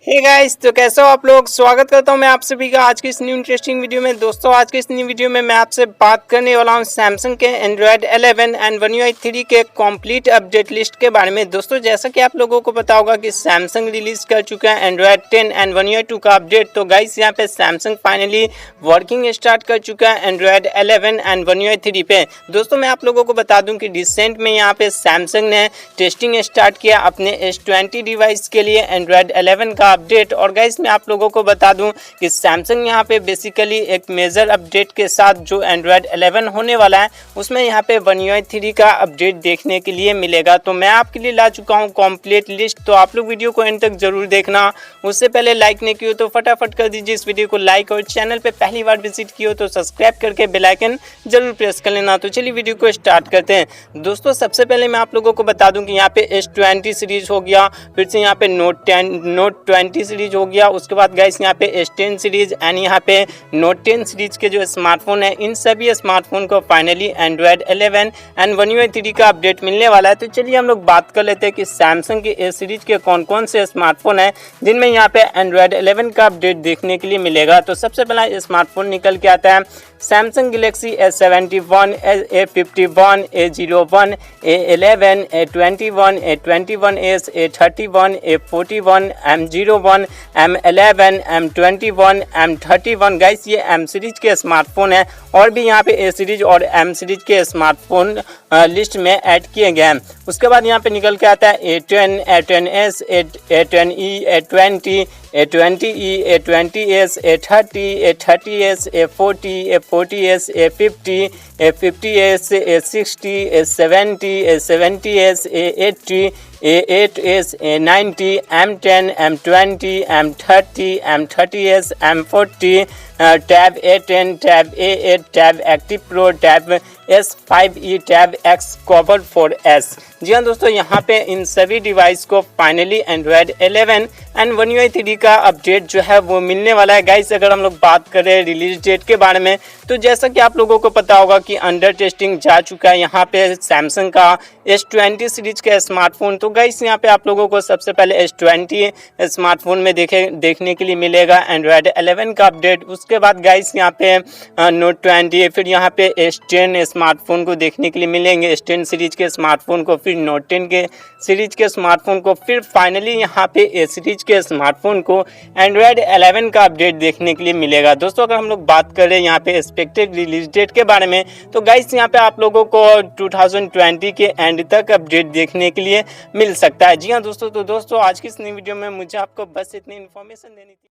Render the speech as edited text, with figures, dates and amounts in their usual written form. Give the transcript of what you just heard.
Hey guys, तो कैसे हो आप लोग। स्वागत करता हूं मैं आप सभी का आज की इस न्यू इंटरेस्टिंग वीडियो में। दोस्तों आज की इस न्यू वीडियो में मैं आपसे बात करने वाला हूं सैमसंग के एंड्रॉयड 11 एंड One UI 3 के कंप्लीट अपडेट लिस्ट के बारे में। दोस्तों जैसा कि आप लोगों को पता होगा कि सैमसंग रिलीज कर चुका है एंड्रॉयड 10 एंड One UI 2 का अपडेट। तो गाइस यहाँ पे सैमसंग फाइनली वर्किंग स्टार्ट कर चुका है एंड्रॉयड 11 एंड One UI 3 पे। दोस्तों मैं आप लोगों को बता दूं कि रिसेंट में यहाँ पे सैमसंग ने टेस्टिंग स्टार्ट किया अपने S20 डिवाइस के लिए एंड्रॉयड 11 का अपडेट। और गाइस मैं आप लोगों को बता दूं कि सैमसंग यहां पे बेसिकली एक मेजर अपडेट के साथ जो एंड्रॉयड 11 होने वाला है उसमें यहां पे One UI 3 का अपडेट देखने के लिए मिलेगा। तो मैं आपके लिए ला चुका हूं कंप्लीट लिस्ट, तो आप लोग वीडियो को एंड तक जरूर देखना। उससे पहले लाइक नहीं किया तो फटाफट कर दीजिए इस वीडियो को लाइक, और चैनल पे पहली बार विजिट किया तो सब्सक्राइब करके बेल आइकन जरूर प्रेस कर लेना। तो चलिए वीडियो को स्टार्ट करते हैं। दोस्तों सबसे पहले मैं आप लोगों को बता दूं कि यहाँ पे S20 सीरीज हो गया, फिर से यहाँ पे नोट 20 सीरीज हो गया, उसके बाद गाइस यहाँ पे S10 सीरीज एंड यहाँ पे नोट 10 सीरीज के जो स्मार्टफोन है इन सभी स्मार्टफोन को finally Android 11 and One UI 3 का अपडेट मिलने वाला है। तो चलिए हम लोग बात कर लेते हैं कि सैमसंग के इस सीरीज के कौन कौन से स्मार्टफोन है जिनमें यहाँ पे एंड्रॉयड 11 का अपडेट देखने के लिए मिलेगा। तो सबसे पहला स्मार्टफोन निकल के आता है Samsung Galaxy S71, A51, A01, A11, A21, A21s, A31, A41, M01, M11, M21, M31। Guys ये M सीरीज के स्मार्टफोन है और भी यहाँ पे A सीरीज और M सीरीज के स्मार्टफोन लिस्ट में ऐड किए गए हैं। उसके बाद यहाँ पे निकल के आता है A10, A10s, A10e, A20, A20e, A20s, A30, A30s, A40, A40s, A50, A50s, A60, A70, A70s, A80, A8s, A90, M10, M20, M30, M30s, M40, tab A10, tab A8, tab active pro, tab S5e, tab X cover 4S। जी हाँ दोस्तों, यहाँ पे इन सभी device को finally Android 11 and One UI 3 का update जो है वो मिलने वाला है। गाइस अगर हम लोग बात करें रिलीज डेट के बारे में, तो जैसा कि आप लोगों को पता होगा कि अंडर टेस्टिंग जा चुका है यहाँ पे सैमसंग का S20 सीरीज का स्मार्टफोन। तो गाइस यहाँ पे आप लोगों को सबसे पहले S20 स्मार्टफोन में देखने के लिए मिलेगा एंड्रॉयड 11 का अपडेट। उसके बाद गाइस यहाँ पे नोट 20, फिर यहाँ पे S10 स्मार्टफोन को देखने के लिए मिलेंगे, S10 सीरीज के स्मार्टफोन को, फिर नोट 10 के सीरीज के स्मार्टफोन को, फिर फाइनली यहाँ पे A सीरीज के स्मार्टफोन को एंड्रॉयड 11 का अपडेट देखने के लिए मिलेगा। दोस्तों अगर हम लोग बात करें यहाँ पे एक्सपेक्टेड रिलीज डेट के बारे में, तो गाइस यहाँ पे आप लोगों को 2020 के एंड तक अपडेट देखने के लिए मिल सकता है। जी हाँ दोस्तों, तो दोस्तों आज की इस नई वीडियो में मुझे आपको बस इतनी इन्फॉर्मेशन देनी थी।